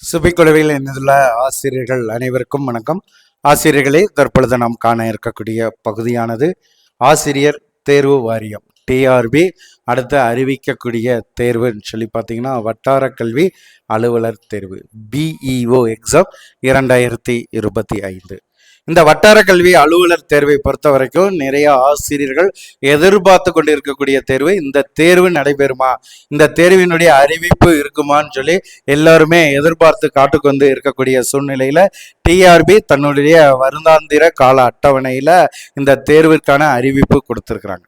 சுபிக்குழுவில் இணைந்துள்ள ஆசிரியர்கள் அனைவருக்கும் வணக்கம். ஆசிரியர்களே, தற்பொழுது நாம் காண இருக்கக்கூடிய பகுதியானது ஆசிரியர் தேர்வு வாரியம் டிஆர்பி அடுத்து அறிவிக்கக்கூடிய தேர்வுன்னு சொல்லி பார்த்தீங்கன்னா வட்டார கல்வி அலுவலர் தேர்வு பிஇஓ எக்ஸாம் 2025. இந்த வட்டார கல்வி அலுவலர் தேர்வை பொறுத்த வரைக்கும் நிறைய ஆசிரியர்கள் எதிர்பார்த்து கொண்டு இருக்கக்கூடிய தேர்வு. இந்த தேர்வு நடைபெறுமா, இந்த தேர்வினுடைய அறிவிப்பு இருக்குமான்னு சொல்லி எல்லாருமே எதிர்பார்த்து காட்டுக்கொண்டு இருக்கக்கூடிய சூழ்நிலையில டிஆர்பி தன்னுடைய வருடாந்திர கால அட்டவணையில இந்த தேர்விற்கான அறிவிப்பு கொடுத்திருக்கிறாங்க.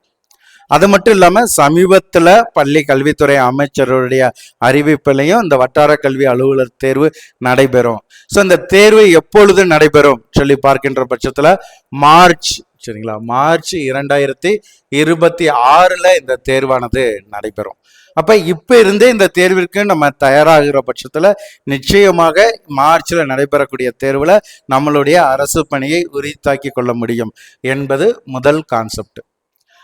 அது மட்டும் இல்லாமல் சமீபத்தில் பள்ளி கல்வித்துறை அமைச்சருடைய அறிவிப்பிலையும் இந்த வட்டார கல்வி அலுவலர் தேர்வு நடைபெறும். ஸோ இந்த தேர்வு எப்பொழுது நடைபெறும் சொல்லி பார்க்கின்ற பட்சத்தில் மார்ச் 2026 இந்த தேர்வானது நடைபெறும். அப்போ இப்போ இருந்தே இந்த தேர்விற்கு நம்ம தயாராகிற பட்சத்தில் நிச்சயமாக மார்ச்சில் நடைபெறக்கூடிய தேர்வில் நம்மளுடைய அரசு பணியை உரித்தாக்கி கொள்ள முடியும் என்பது முதல் கான்செப்ட்.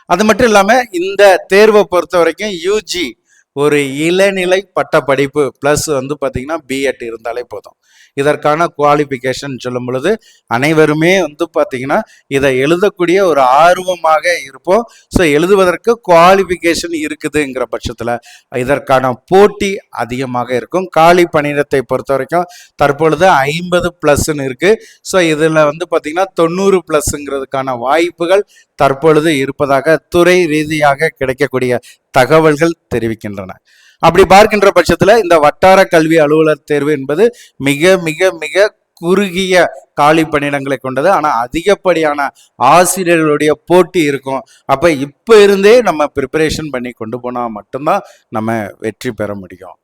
அது மட்டும் இல்லாமல் இந்த தேர்வை பொறுத்த வரைக்கும் யூஜி ஒரு இளநிலை பட்ட படிப்பு ப்ளஸ் பார்த்தீங்கன்னா பிஎட் இருந்தாலே போதும். இதற்கான குவாலிஃபிகேஷன் சொல்லும் பொழுது அனைவருமே பார்த்தீங்கன்னா இதை எழுதக்கூடிய ஒரு ஆர்வமாக இருப்போம். ஸோ எழுதுவதற்கு குவாலிஃபிகேஷன் இருக்குதுங்கிற பட்சத்தில் இதற்கான போட்டி அதிகமாக இருக்கும். காலி பணியிடத்தை பொறுத்த வரைக்கும் தற்பொழுது 50+ இருக்குது. ஸோ இதில் பார்த்தீங்கன்னா 90+ வாய்ப்புகள் தற்பொழுது இருப்பதாக துறை ரீதியாக கிடைக்கக்கூடிய தகவல்கள் தெரிவிக்கின்றன. அப்படி பார்க்கின்ற பட்சத்தில் இந்த வட்டார கல்வி அலுவலர் தேர்வு என்பது மிக மிக மிக குறுகிய காலி பணியிடங்களை கொண்டது. ஆனால் அதிகப்படியான ஆசிரியர்களுடைய போட்டி இருக்கும். அப்போ இப்போ இருந்தே நம்ம ப்ரிப்பரேஷன் பண்ணி கொண்டு போனால் மட்டும்தான் நம்ம வெற்றி பெற முடியும்.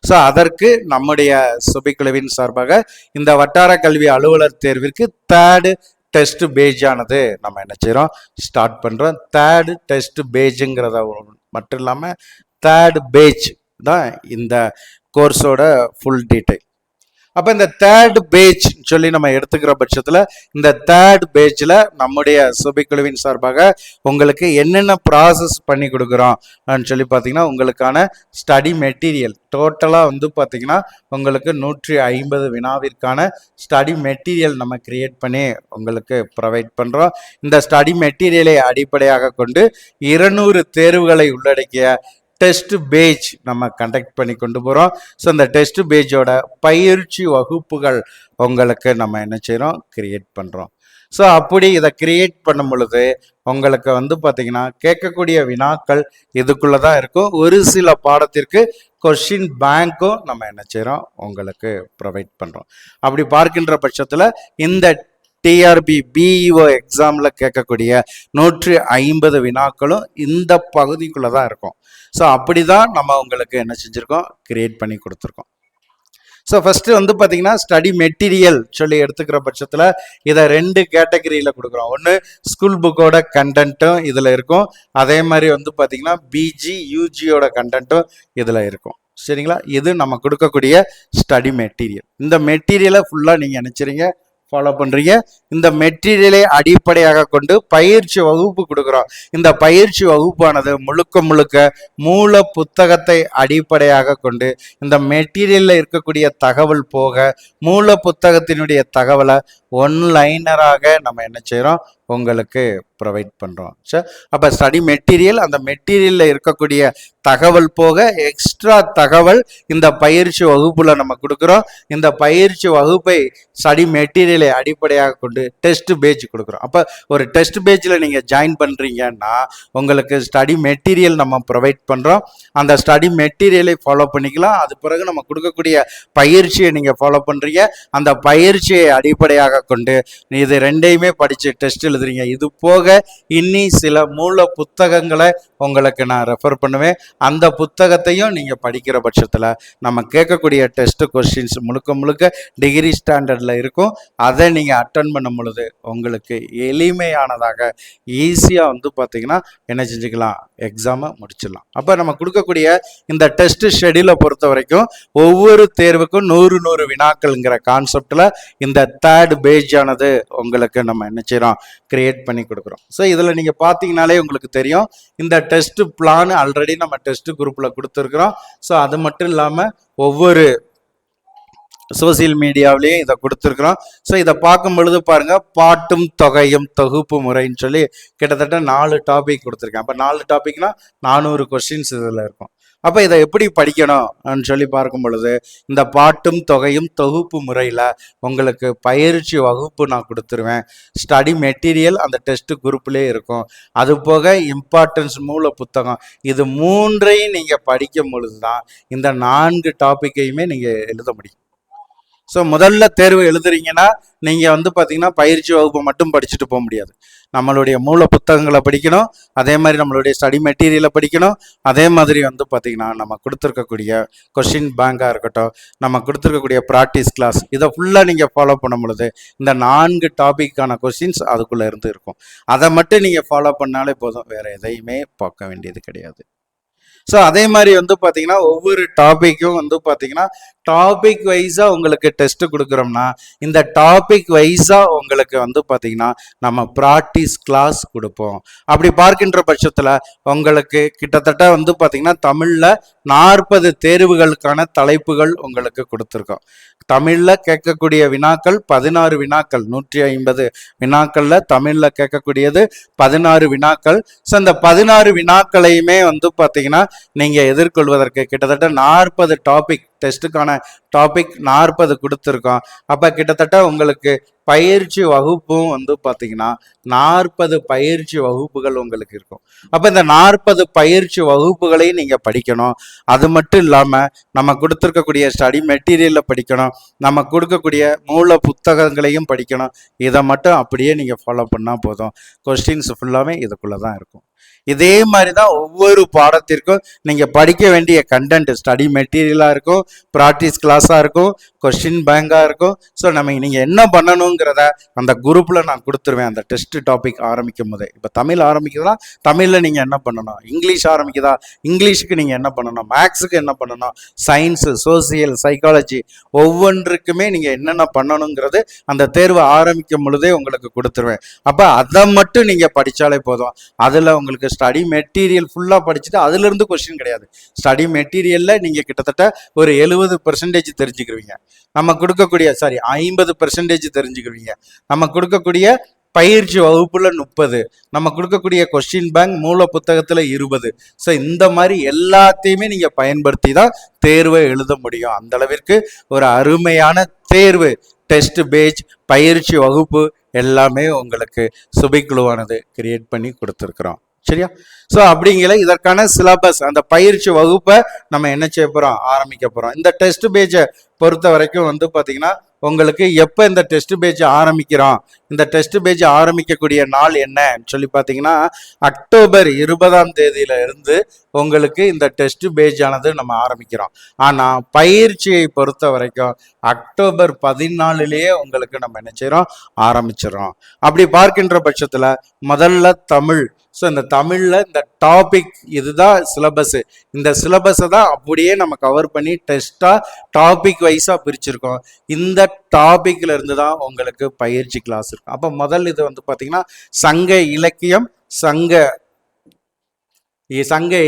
ஸோ அதற்கு நம்முடைய சுபிக்குழுவின் சார்பாக இந்த வட்டார கல்வி அலுவலர் தேர்விற்கு 3rd டெஸ்ட் பேஜானது நம்ம என்ன செய்கிறோம், ஸ்டார்ட் பண்ணுறோம். 3rd டெஸ்ட் பேஜுங்கிறத மட்டும் இல்லாமல் 3rd பேஜ் தான் இந்த கோர்ஸோட ஃபுல் டீட்டெயில். அப்போ இந்த 3rd பேஜ் சொல்லி நம்ம எடுத்துக்கிற பட்சத்தில் இந்த 3rd பேஜில் நம்முடைய சுபிக்குழுவின் சார்பாக உங்களுக்கு என்னென்ன ப்ராசஸ் பண்ணி கொடுக்குறோம் சொல்லி பார்த்தீங்கன்னா உங்களுக்கான ஸ்டடி மெட்டீரியல் டோட்டலாக பார்த்தீங்கன்னா உங்களுக்கு 150 வினாவிற்கான ஸ்டடி மெட்டீரியல் நம்ம கிரியேட் பண்ணி உங்களுக்கு ப்ரொவைட் பண்ணுறோம். இந்த ஸ்டடி மெட்டீரியலை அடிப்படையாக கொண்டு 200 தேர்வுகளை உள்ளடக்கிய டெஸ்ட் பேஜ் நம்ம கண்டக்ட் பண்ணி கொண்டு போகிறோம். ஸோ இந்த டெஸ்ட் பேஜோட பயிற்சி வகுப்புகள் உங்களுக்கு நம்ம என்ன செய்கிறோம், கிரியேட் பண்ணுறோம். ஸோ அப்படி இதை கிரியேட் பண்ணும் பொழுது உங்களுக்கு பார்த்தீங்கன்னா கேட்கக்கூடிய வினாக்கள் இதுக்குள்ளே தான் இருக்கும். ஒரு சில பாடத்திற்கு கொஸ்டின் பேங்க்கும் நம்ம என்ன செய்கிறோம் உங்களுக்கு ப்ரொவைட் பண்ணுறோம். அப்படி பார்க்கின்ற பட்சத்தில் இந்த டிஆர்பி பிஇஓ எக்ஸாமில் கேட்கக்கூடிய 150 வினாக்களும் இந்த பகுதிக்குள்ளே தான் இருக்கும். ஸோ அப்படி தான் நம்ம உங்களுக்கு என்ன செஞ்சுருக்கோம், கிரியேட் பண்ணி கொடுத்துருக்கோம். ஸோ ஃபஸ்ட்டு பார்த்தீங்கன்னா ஸ்டடி மெட்டீரியல் சொல்லி எடுத்துக்கிற பட்சத்தில் இதை 2 கேட்டகரியில் கொடுக்குறோம். ஒன்று ஸ்கூல் புக்கோட கண்டென்ட்டும் இதில் இருக்கும். அதே மாதிரி பார்த்தீங்கன்னா பிஜி யூஜியோட கண்டென்ட்டும் இதில் இருக்கும். சரிங்களா, இது நம்ம கொடுக்கக்கூடிய ஸ்டடி மெட்டீரியல். இந்த மெட்டீரியலை ஃபுல்லாக நீங்கள் நினச்சிறீங்க ஃபாலோ பண்ணுறீங்க. இந்த மெட்டீரியலை அடிப்படையாக கொண்டு பயிற்சி வகுப்பு கொடுக்குறோம். இந்த பயிற்சி வகுப்பானது முழுக்க மூல புத்தகத்தை அடிப்படையாக கொண்டு இந்த மெட்டீரியலில் இருக்கக்கூடிய தகவல் போக மூல புத்தகத்தினுடைய தகவலை ஒன்லைனராக நம்ம என்ன செய்கிறோம் உங்களுக்கு ப்ரொவைட் பண்ணுறோம். சார் அப்போ ஸ்டடி மெட்டீரியல், அந்த மெட்டீரியலில் இருக்கக்கூடிய தகவல் போக எக்ஸ்ட்ரா தகவல் இந்த பயிற்சி வகுப்பில் நம்ம கொடுக்குறோம். இந்த பயிற்சி வகுப்பை ஸ்டடி மெட்டீரியலை அடிப்படையாக கொண்டு டெஸ்ட் பேஜ் கொடுக்குறோம். அப்போ ஒரு டெஸ்ட் பேஜில் நீங்கள் ஜாயின் பண்ணுறீங்கன்னா உங்களுக்கு ஸ்டடி மெட்டீரியல் நம்ம ப்ரொவைட் பண்ணுறோம். அந்த ஸ்டடி மெட்டீரியலை ஃபாலோ பண்ணிக்கலாம். அது பிறகு நம்ம கொடுக்கக்கூடிய பயிற்சியை நீங்கள் ஃபாலோ பண்ணுறீங்க. அந்த பயிற்சியை அடிப்படையாக கொண்டு இது 2யுமே படித்து டெஸ்ட் எழுதுறீங்க. இது போக இன்னி சில மூல புத்தகங்களை உங்களுக்கு நான் ரெஃபர் பண்ணுவேன். அந்த புத்தகத்தையும் நீங்கள் படிக்கிற பட்சத்தில் நம்ம கேட்கக்கூடிய டெஸ்ட் கொஸ்டின்ஸ் முழுக்க டிகிரி ஸ்டாண்டர்டில் இருக்கும். அதை நீங்கள் அட்டன் பண்ணும் பொழுது உங்களுக்கு எளிமையானதாக ஈஸியாக பார்த்தீங்கன்னா என்ன செஞ்சுக்கலாம், எக்ஸாமை முடிச்சிடலாம். அப்போ நம்ம கொடுக்கக்கூடிய இந்த டெஸ்ட் ஷெடியூலை பொறுத்த வரைக்கும் ஒவ்வொரு தேர்வுக்கும் 100 வினாக்கள்ங்கிற கான்செப்டில் இந்த 3rd பேஜானது உங்களுக்கு நம்ம என்ன செய்கிறோம், கிரியேட் பண்ணி கொடுக்குறோம். ஸோ இதில் நீங்கள் பார்த்தீங்கனாலே உங்களுக்கு தெரியும் இந்த டெஸ்ட் பிளான் ஆல்ரெடி நம்ம டெஸ்ட் குரூப்பில் கொடுத்துருக்குறோம். ஸோ அது மட்டும் இல்லாமல் ஒவ்வொரு சோசியல் மீடியாவிலையும் இதை கொடுத்துருக்குறோம். ஸோ இதை பார்க்கும் பொழுது பாருங்க, பாட்டும் தொகையும் தொகுப்பு முறைன்னு சொல்லி கிட்டத்தட்ட 4 டாபிக் கொடுத்துருக்கேன். அப்போ 4 டாபிக்னா 400 கொஸ்டின்ஸ் இதில் இருக்கும். அப்போ இதை எப்படி படிக்கணும்னு சொல்லி பார்க்கும் பொழுது, இந்த பாட்டும் தொகையும் தொகுப்பு முறையில் உங்களுக்கு பயிற்சி வகுப்பு நான் கொடுத்துருவேன். ஸ்டடி மெட்டீரியல் அந்த டெஸ்ட் குரூப்லேயே இருக்கும். அது போக இம்பார்ட்டன்ஸ் மூல புத்தகம், இது 3ஐயும் நீங்கள் படிக்கும் பொழுது தான் இந்த 4 டாப்பிக்கையுமே நீங்கள் எழுத முடியும். ஸோ முதல்ல தேர்வு எழுதுறீங்கன்னா நீங்கள் பார்த்தீங்கன்னா பயிற்சி வகுப்பை மட்டும் படிச்சுட்டு போக முடியாது. நம்மளுடைய மூல புத்தகங்களை படிக்கணும், அதே மாதிரி நம்மளுடைய ஸ்டடி மெட்டீரியலை படிக்கணும், அதே மாதிரி பார்த்தீங்கன்னா நம்ம கொடுத்துருக்கக்கூடிய கொஸ்டின் பேங்காக இருக்கட்டும், நம்ம கொடுத்துருக்கக்கூடிய ப்ராக்டிஸ் கிளாஸ், இதை ஃபுல்லாக நீங்கள் ஃபாலோ பண்ணும் பொழுது இந்த 4 டாபிக்கான கொஸ்டின்ஸ் அதுக்குள்ளே இருந்து இருக்கும். அதை மட்டும் நீங்கள் ஃபாலோ பண்ணாலே போதும், வேறு எதையுமே பார்க்க வேண்டியது கிடையாது. ஸோ அதே மாதிரி பார்த்தீங்கன்னா ஒவ்வொரு டாப்பிக்கும் பார்த்தீங்கன்னா டாபிக் வைஸாக உங்களுக்கு டெஸ்ட் கொடுக்குறோம்னா இந்த டாபிக் வைஸாக உங்களுக்கு பார்த்தீங்கன்னா நம்ம ப்ராக்டிஸ் கிளாஸ் கொடுப்போம். அப்படி பார்க்கின்ற பட்சத்தில் உங்களுக்கு கிட்டத்தட்ட பார்த்தீங்கன்னா தமிழில் 40 தேர்வுகளுக்கான தலைப்புகள் உங்களுக்கு கொடுத்துருக்கோம். தமிழில் கேட்கக்கூடிய வினாக்கள் 16 வினாக்கள், 150 வினாக்களில் தமிழில் கேட்கக்கூடியது 16 வினாக்கள். ஸோ இந்த 16 வினாக்களையுமே பார்த்தீங்கன்னா நீங்கள் எதிர்கொள்வதற்கு கிட்டத்தட்ட 40 டாபிக், டெஸ்ட்டுக்கான டாபிக் 40 கொடுத்துருக்கோம். அப்போ கிட்டத்தட்ட உங்களுக்கு பயிற்சி வகுப்பும் பார்த்தீங்கன்னா 40 பயிற்சி வகுப்புகள் உங்களுக்கு இருக்கும். அப்போ இந்த 40 பயிற்சி வகுப்புகளையும் நீங்கள் படிக்கணும். அது மட்டும் இல்லாமல் நம்ம கொடுத்துருக்கக்கூடிய ஸ்டடி மெட்டீரியலில் படிக்கணும், நம்ம கொடுக்கக்கூடிய மூல புத்தகங்களையும் படிக்கணும். இதை மட்டும் அப்படியே நீங்கள் ஃபாலோ பண்ணால் போதும். கொஸ்டின்ஸ் ஃபுல்லாகவே இதுக்குள்ளே தான் இருக்கும். இதே மாதிரி தான் ஒவ்வொரு பாடத்திற்கும் நீங்கள் படிக்க வேண்டிய கண்டென்ட் ஸ்டடி மெட்டீரியலாக இருக்கும், ப்ராக்டிஸ் கிளாஸாக இருக்கும், கொஸ்டின் பேங்காக இருக்கும். ஸோ நீங்கள் என்ன பண்ணணுங்கிறத அந்த குரூப்பில் நான் கொடுத்துருவேன். அந்த டெஸ்ட் டாபிக் ஆரம்பிக்கும் போதே, இப்போ தமிழ் ஆரம்பிக்குதுன்னா தமிழில் நீங்கள் என்ன பண்ணணும், இங்கிலீஷ் ஆரம்பிக்குதா இங்கிலீஷுக்கு நீங்கள் என்ன பண்ணணும், மேக்ஸுக்கு என்ன பண்ணணும், சயின்ஸு, சோசியல், சைக்காலஜி, ஒவ்வொன்றுக்குமே நீங்கள் என்னென்ன பண்ணணுங்கிறது அந்த தேர்வு ஆரம்பிக்கும் பொழுதே உங்களுக்கு கொடுத்துருவேன். அப்போ அதை மட்டும் நீங்கள் படித்தாலே போதும். அதில் உங்களுக்கு ஸ்டடி மெட்டீரியல் ஃபுல்லாக படிச்சுட்டு அதுலேருந்து கொஸ்டின் கிடையாது. ஸ்டடி மெட்டீரியலில் நீங்கள் கிட்டத்தட்ட ஒரு 70% தெரிஞ்சுக்கிருவீங்க. நம்ம கொடுக்கக்கூடிய 50% தெரிஞ்சுக்கிருவீங்க. நம்ம கொடுக்கக்கூடிய பயிற்சி வகுப்புல 30, நம்ம கொடுக்கக்கூடிய கொஸ்டின் பேங்க் மூல புத்தகத்தில் 20. ஸோ இந்த மாதிரி எல்லாத்தையுமே நீங்கள் பயன்படுத்தி தான் தேர்வை எழுத முடியும். அந்த அளவிற்கு ஒரு அருமையான தேர்வு, டெஸ்ட் பேஜ், பயிற்சி வகுப்பு எல்லாமே உங்களுக்கு சுபிக்குழுவானது கிரியேட் பண்ணி கொடுத்துருக்குறோம். சரியா? ஸோ அப்படிங்கிற இதற்கான சிலபஸ், அந்த பயிற்சி வகுப்பை நம்ம என்ன செய்ய போகிறோம், ஆரம்பிக்க போகிறோம். இந்த டெஸ்ட் பேஜை பொறுத்த வரைக்கும் பார்த்தீங்கன்னா உங்களுக்கு எப்போ இந்த டெஸ்ட் பேஜ் ஆரம்பிக்கிறோம், இந்த டெஸ்ட் பேஜ் ஆரம்பிக்கக்கூடிய நாள் என்னன்னு சொல்லி பார்த்தீங்கன்னா அக்டோபர் 20ஆம் தேதியில இருந்து உங்களுக்கு இந்த டெஸ்ட் பேஜ் ஆனது நம்ம ஆரம்பிக்கிறோம். ஆனால் பயிற்சியை பொறுத்த வரைக்கும் அக்டோபர் 14லேயே உங்களுக்கு நம்ம என்ன செய்கிறோம், ஆரம்பிச்சிடறோம். அப்படி பார்க்கின்ற பட்சத்தில் முதல்ல தமிழ். ஸோ இந்த தமிழில் இந்த டாபிக் இதுதான் சிலபஸ்ஸு. இந்த சிலபஸை தான் அப்படியே நம்ம கவர் பண்ணி டெஸ்ட்டாக டாபிக் வைஸாக பிரிச்சிருக்கோம். இந்த டாபிக்ல இருந்து தான் உங்களுக்கு பயிற்சி கிளாஸ் இருக்கும். அப்போ முதல் இது பார்த்தீங்கன்னா சங்க இலக்கியம், சங்க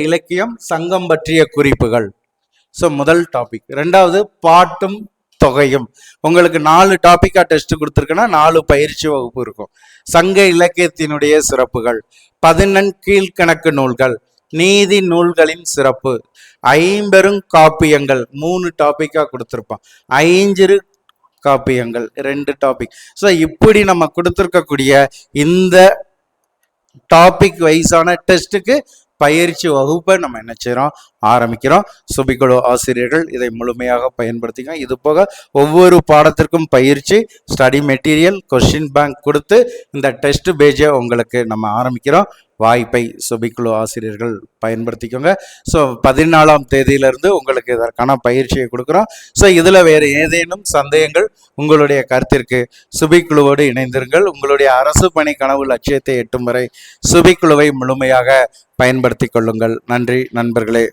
இலக்கியம், சங்கம் பற்றிய குறிப்புகள். ஸோ முதல் டாபிக். ரெண்டாவது பாட்டும் தொகையும். உங்களுக்கு 4 டாபிக்கா டெஸ்ட் கொடுத்துருக்குன்னா 4 பயிற்சி வகுப்பு இருக்கும். சங்க இலக்கியத்தினுடைய சிறப்புகள், 14 கீழ்கணக்கு நூல்கள், நீதி நூல்களின் சிறப்பு, 50 காப்பியங்கள் 3 டாபிக்கா கொடுத்துருப்போம். 5 காப்பியங்கள் 2 டாபிக். ஸோ இப்படி நம்ம கொடுத்துருக்கக்கூடிய இந்த டாபிக் வைஸான டெஸ்ட்டுக்கு பயிற்சி வகுப்பை நம்ம என்ன செய்கிறோம், ஆரம்பிக்கிறோம். சுபிக்குழு ஆசிரியர்கள் இதை முழுமையாக பயன்படுத்திங்க. இது போக ஒவ்வொரு பாடத்திற்கும் பயிற்சி, ஸ்டடி மெட்டீரியல், கொஸ்டின் பேங்க் கொடுத்து இந்த டெஸ்ட் பேஜை உங்களுக்கு நம்ம ஆரம்பிக்கிறோம். வாய்ப்பை சுபிக்குழு ஆசிரியர்கள் பயன்படுத்திக்கோங்க. ஸோ 14ஆம் தேதியிலிருந்து உங்களுக்கு இதற்கான பயிற்சியை கொடுக்குறோம். ஸோ இதில் வேறு ஏதேனும் சந்தேகங்கள் உங்களுடைய கருத்திற்கு சுபிக்குழுவோடு இணைந்திருங்கள். உங்களுடைய அரசு பணி கனவு லட்சியத்தை எட்டும் வரை சுபிக்குழுவை முழுமையாக பயன்படுத்தி கொள்ளுங்கள். நன்றி நண்பர்களே.